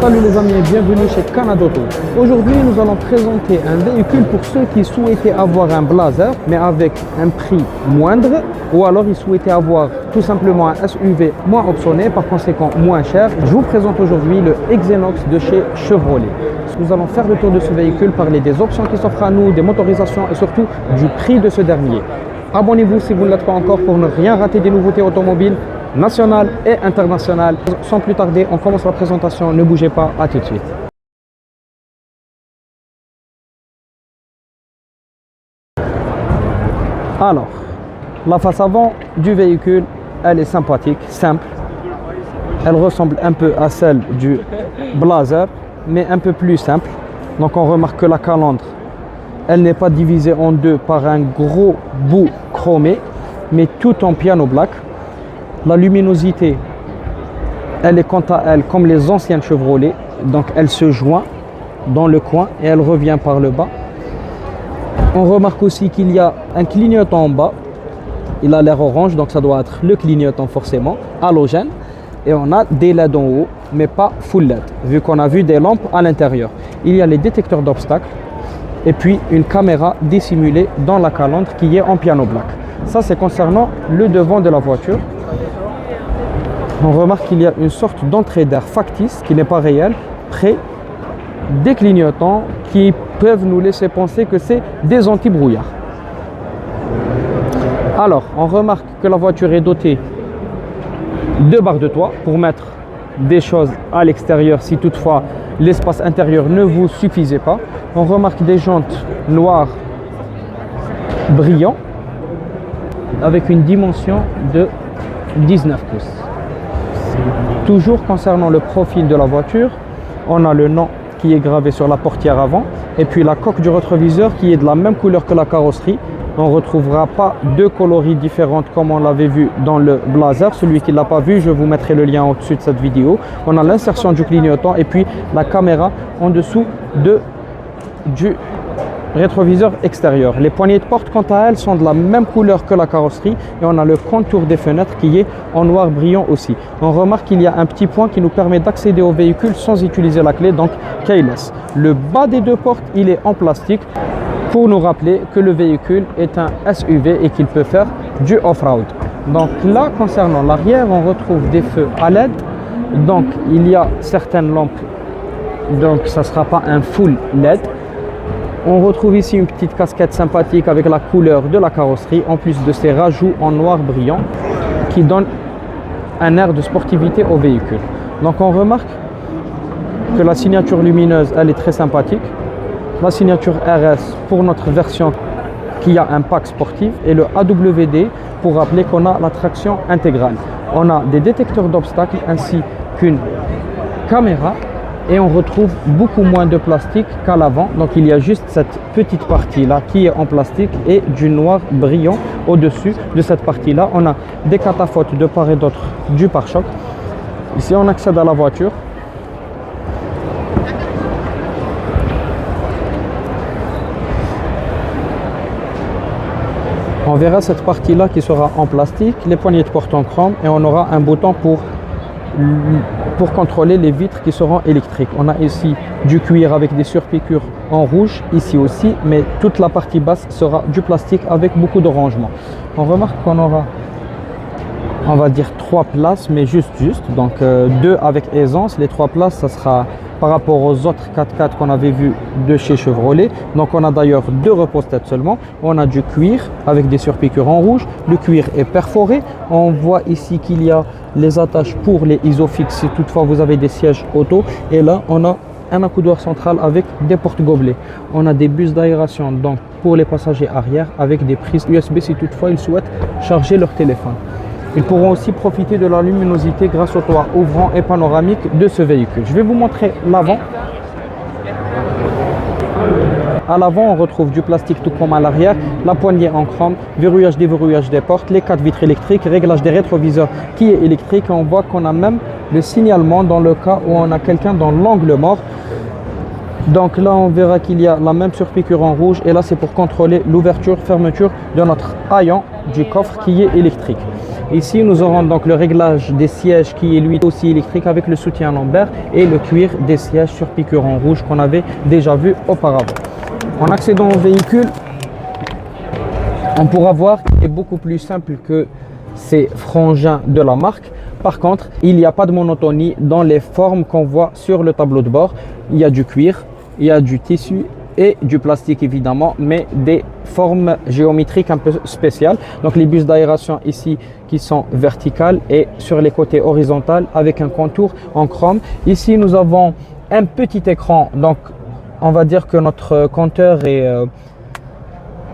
Salut les amis et bienvenue chez Canada Auto. Aujourd'hui nous allons présenter un véhicule pour ceux qui souhaitaient avoir un Blazer mais avec un prix moindre, ou alors ils souhaitaient avoir tout simplement un SUV moins optionné, par conséquent moins cher. Je vous présente aujourd'hui le Xenox de chez Chevrolet. Nous allons faire le tour de ce véhicule, parler des options qui s'offrent à nous, des motorisations et surtout du prix de ce dernier. Abonnez-vous si vous ne l'êtes pas encore pour ne rien rater des nouveautés automobiles nationales et internationales. Sans plus tarder, on commence la présentation. Ne bougez pas, à tout de suite. Alors, la face avant du véhicule, elle est sympathique, simple. Elle ressemble un peu à celle du Blazer, mais un peu plus simple. Donc on remarque que la calandre, elle n'est pas divisée en deux par un gros bout chromé, mais tout en piano black. La luminosité, elle est quant à elle comme les anciennes Chevrolet, donc elle se joint dans le coin et elle revient par le bas. On remarque aussi qu'il y a un clignotant en bas, il a l'air orange, donc ça doit être le clignotant forcément, halogène. Et on a des LED en haut, mais pas full LED, vu qu'on a vu des lampes à l'intérieur. Il y a les détecteurs d'obstacles et puis une caméra dissimulée dans la calandre qui est en piano black. Ça c'est concernant le devant de la voiture. On remarque qu'il y a une sorte d'entrée d'air factice qui n'est pas réelle, près des clignotants qui peuvent nous laisser penser que c'est des anti-brouillards. Alors, on remarque que la voiture est dotée de barres de toit pour mettre des choses à l'extérieur si toutefois l'espace intérieur ne vous suffisait pas. On remarque des jantes noires brillantes avec une dimension de 19 pouces. Toujours concernant le profil de la voiture, on a le nom qui est gravé sur la portière avant et puis la coque du rétroviseur qui est de la même couleur que la carrosserie. On ne retrouvera pas deux coloris différentes comme on l'avait vu dans le Blazer. Celui qui ne l'a pas vu, je vous mettrai le lien au-dessus de cette vidéo. On a l'insertion du clignotant et puis la caméra en dessous du rétroviseur extérieur. Les poignées de porte, quant à elles, sont de la même couleur que la carrosserie et on a le contour des fenêtres qui est en noir brillant aussi. On remarque qu'il y a un petit point qui nous permet d'accéder au véhicule sans utiliser la clé, donc keyless. Le bas des deux portes, il est en plastique pour nous rappeler que le véhicule est un SUV et qu'il peut faire du off-road. Donc là, concernant l'arrière, on retrouve des feux à LED. Donc il y a certaines lampes, donc ça ne sera pas un full LED. On retrouve ici une petite casquette sympathique avec la couleur de la carrosserie, en plus de ces rajouts en noir brillant qui donnent un air de sportivité au véhicule. Donc on remarque que la signature lumineuse, elle est très sympathique. La signature RS pour notre version qui a un pack sportif et le AWD pour rappeler qu'on a la traction intégrale. On a des détecteurs d'obstacles ainsi qu'une caméra. Et on retrouve beaucoup moins de plastique qu'à l'avant. Donc il y a juste cette petite partie là qui est en plastique et du noir brillant au-dessus de cette partie là. On a des cataphotes de part et d'autre du pare-choc. Ici on accède à la voiture. On verra cette partie là qui sera en plastique, les poignées de porte en chrome et on aura un bouton pour contrôler les vitres qui seront électriques. On a ici du cuir avec des surpiqûres en rouge, ici aussi, mais toute la partie basse sera du plastique avec beaucoup de rangements. On remarque qu'on aura, on va dire 3 places, mais juste, donc 2 avec aisance. Les 3 places, ça sera par rapport aux autres 4x4 qu'on avait vu de chez Chevrolet. Donc on a d'ailleurs 2 repose-têtes seulement. On a du cuir avec des surpiqûres en rouge. Le cuir est perforé. On voit ici qu'il y a les attaches pour les Isofix si toutefois vous avez des sièges auto. Et là on a un accoudoir central avec des portes gobelets. On a des bus d'aération donc pour les passagers arrière avec des prises USB si toutefois ils souhaitent charger leur téléphone. Ils pourront aussi profiter de la luminosité grâce au toit ouvrant et panoramique de ce véhicule. Je vais vous montrer l'avant. À l'avant, on retrouve du plastique tout comme à l'arrière, la poignée en chrome, verrouillage, déverrouillage des portes, les 4 vitres électriques, réglage des rétroviseurs qui est électrique. On voit qu'on a même le signalement dans le cas où on a quelqu'un dans l'angle mort. Donc là, on verra qu'il y a la même surpiqûre en rouge et là, c'est pour contrôler l'ouverture, fermeture de notre haillon du coffre qui est électrique. Ici, nous aurons donc le réglage des sièges qui est lui aussi électrique avec le soutien lombaire et le cuir des sièges sur piqûre en rouge qu'on avait déjà vu auparavant. En accédant au véhicule, on pourra voir qu'il est beaucoup plus simple que ces frangins de la marque. Par contre, il n'y a pas de monotonie dans les formes qu'on voit sur le tableau de bord. Il y a du cuir, il y a du tissu et du plastique évidemment, mais des formes géométriques un peu spéciales. Donc les bus d'aération ici qui sont verticales et sur les côtés horizontales avec un contour en chrome. Ici nous avons un petit écran, donc on va dire que notre compteur est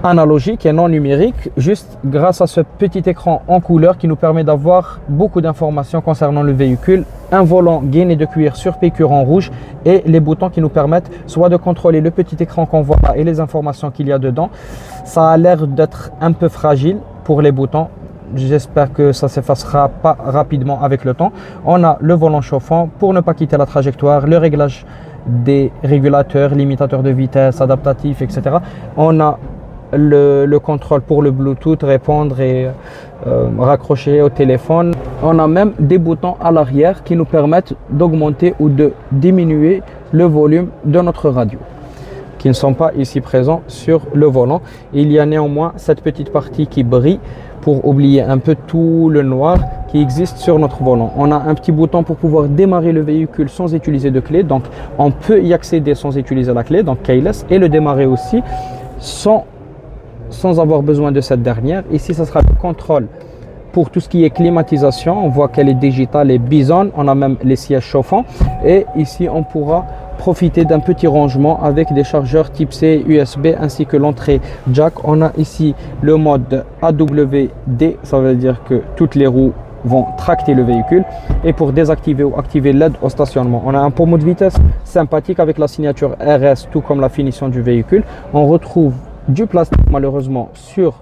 analogique et non numérique, juste grâce à ce petit écran en couleur qui nous permet d'avoir beaucoup d'informations concernant le véhicule, un volant gainé de cuir sur piqûre en rouge et les boutons qui nous permettent soit de contrôler le petit écran qu'on voit là et les informations qu'il y a dedans. Ça a l'air d'être un peu fragile pour les boutons. J'espère que ça s'effacera pas rapidement avec le temps. On a le volant chauffant pour ne pas quitter la trajectoire, le réglage des régulateurs, limitateurs de vitesse, adaptatifs, etc. On a le contrôle pour le Bluetooth, répondre et raccrocher au téléphone. On a même des boutons à l'arrière qui nous permettent d'augmenter ou de diminuer le volume de notre radio, qui ne sont pas ici présents sur le volant. Il y a néanmoins cette petite partie qui brille pour oublier un peu tout le noir qui existe sur notre volant. On a un petit bouton pour pouvoir démarrer le véhicule sans utiliser de clé, donc on peut y accéder sans utiliser la clé, donc keyless, et le démarrer aussi sans avoir besoin de cette dernière. Ici, ça sera le contrôle pour tout ce qui est climatisation. On voit qu'elle est digitale et Bison. On a même les sièges chauffants. Et ici, on pourra profiter d'un petit rangement avec des chargeurs type C, USB ainsi que l'entrée jack. On a ici le mode AWD. Ça veut dire que toutes les roues vont tracter le véhicule. Et pour désactiver ou activer l'aide au stationnement, on a un pommeau de vitesse sympathique avec la signature RS, tout comme la finition du véhicule. On retrouve du plastique malheureusement sur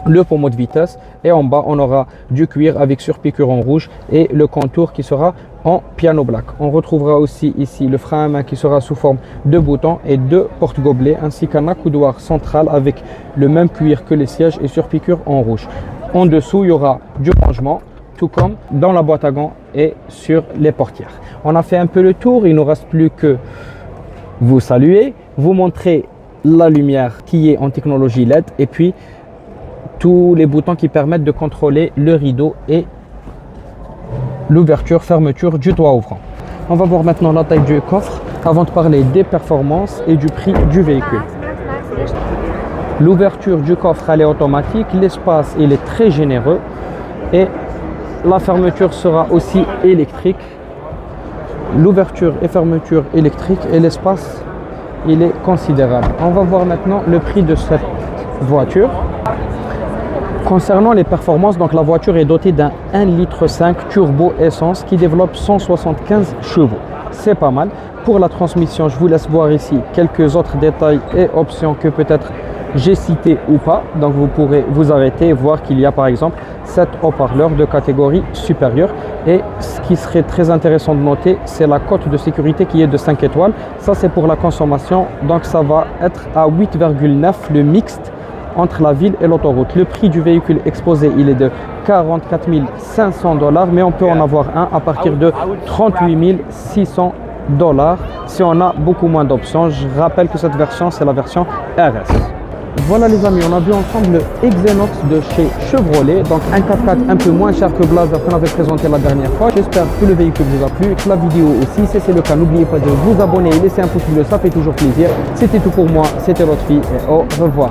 le pommeau de vitesse et en bas on aura du cuir avec surpiqûre en rouge et le contour qui sera en piano black. On retrouvera aussi ici le frein à main qui sera sous forme de boutons et de porte-gobelets ainsi qu'un accoudoir central avec le même cuir que les sièges et surpiqûre en rouge. En dessous il y aura du rangement tout comme dans la boîte à gants et sur les portières. On a fait un peu le tour, il ne nous reste plus que vous saluer, vous montrer la lumière qui est en technologie LED et puis tous les boutons qui permettent de contrôler le rideau et l'ouverture fermeture du toit ouvrant. On va voir maintenant la taille du coffre avant de parler des performances et du prix du véhicule. L'ouverture du coffre elle est automatique, l'espace il est très généreux et la fermeture sera aussi électrique. L'ouverture et fermeture électrique et l'espace il est considérable. On va voir maintenant le prix de cette voiture. Concernant les performances, donc la voiture est dotée d'un 1,5 litre turbo essence qui développe 175 chevaux. C'est pas mal. Pour la transmission, je vous laisse voir ici quelques autres détails et options que peut-être j'ai cité ou pas. Donc vous pourrez vous arrêter et voir qu'il y a par exemple 7 haut-parleurs de catégorie supérieure. Et ce qui serait très intéressant de noter, c'est la cote de sécurité qui est de 5 étoiles. Ça c'est pour la consommation, donc ça va être à 8,9 le mixte entre la ville et l'autoroute. Le prix du véhicule exposé, il est de 44 500 $, mais on peut en avoir un à partir de 38 600 $ si on a beaucoup moins d'options. Je rappelle que cette version, c'est la version RS. Voilà les amis, on a vu ensemble le Xenox de chez Chevrolet, donc un 4x4 un peu moins cher que Blazer qu'on avait présenté la dernière fois. J'espère que le véhicule vous a plu et que la vidéo aussi. Si c'est le cas, n'oubliez pas de vous abonner et laisser un pouce bleu, ça fait toujours plaisir. C'était tout pour moi, c'était votre fille et au revoir.